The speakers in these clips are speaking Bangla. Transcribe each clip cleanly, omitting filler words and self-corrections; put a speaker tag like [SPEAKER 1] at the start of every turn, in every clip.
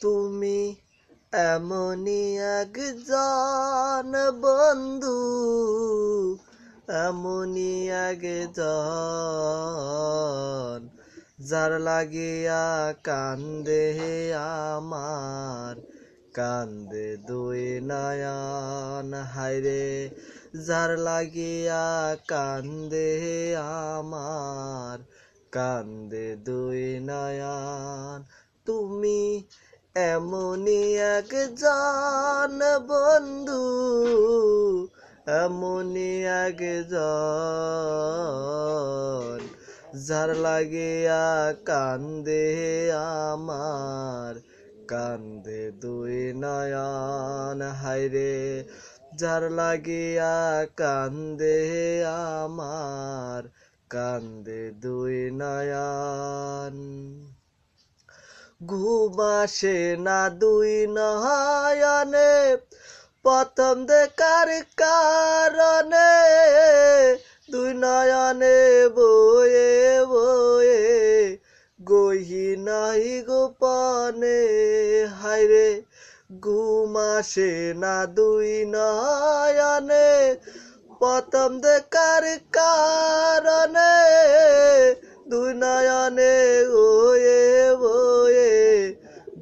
[SPEAKER 1] তুমি এমনই একজন বন্ধু, এমনই একজন যার লাগিয়া কান্দে আমার, কান্দে দুই নয়ন। হায়রে যার লাগিয়া কান্দে আমার, কান্দে দুই নয়ন। তুমি এমনই একজন বন্ধু, এমনই একজন যার লাগিয়া কান্দে আমার, কান্দে দুই নয়ন। হায়রে যার লাগিয়া কান্দে আমার, কান্দে দুই নয়ন। ঘুম আসে না দুই নয়নে প্রথম দেখার কারণে, দুই নয়নে বয়ে বয়ে গহীনাই গোপনে। হায়রে ঘুম আসে না দুই নয়নে প্রথম দেখার কারণে, দুই নয়নে বয়ে বয়ে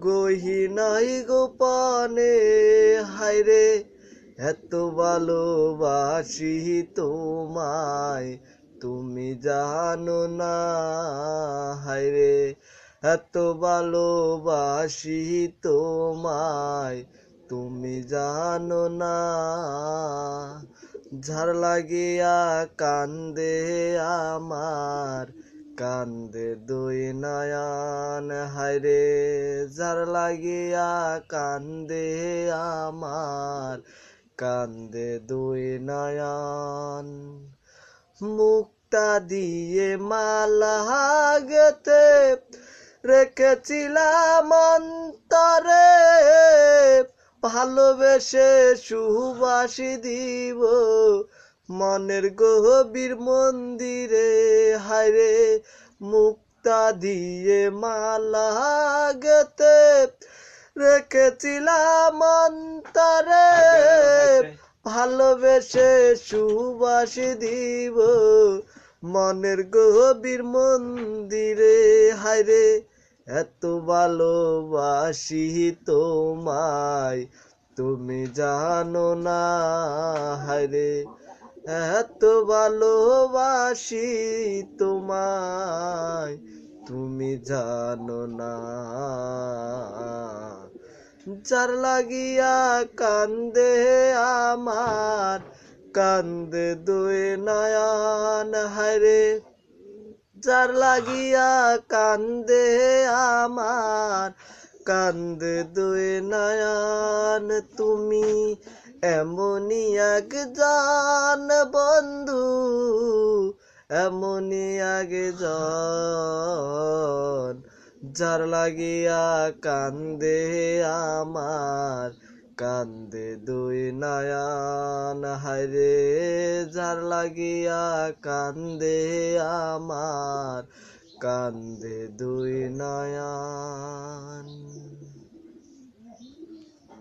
[SPEAKER 1] গহীনাই গোপনে। হায়রে এত ভালোবাসি তোমায় তুমি জানো না, হায়রে এত ভালোবাসি তোমায় তুমি জানো না। যার লাগিয়া কান্দে আমার, কান্দে দুই নয়ন। হায়রে যার লাগিয়া কান্দে আমার, কান্দে দুই নয়ন। মুক্তা দিয়ে মালা গেথে রেখেছিলাম অন্তরে, ভালোবেসে সুবাসি দিব মনের গভীর মন্দিরে। হায়রে মুক্তা দিয়ে মালা গেথে রেখেছিলাম অন্তরে, ভালোবেসে সুবাসি দিব মনের গভীর মন্দিরে। হায়রে এত ভালোবাসি তোমায় তুমি জানো না, হায়রে এত ভালোবাসি তোমায় তুমি জানো না। যার লাগিয়া কান্দে আমার, কান্দে দুই নয়ন। হায়রে যার লাগিয়া কান্দে আমার, কান্দে দুই নয়ন। তুমি এমনই একজন বন্ধু, এমনই একজন যার লাগিয়া কান্দে আমার, কান্দে দুই নয়ন। হায়রে যার লাগিয়া কান্দে আমার, কান্দে দুই নয়ন।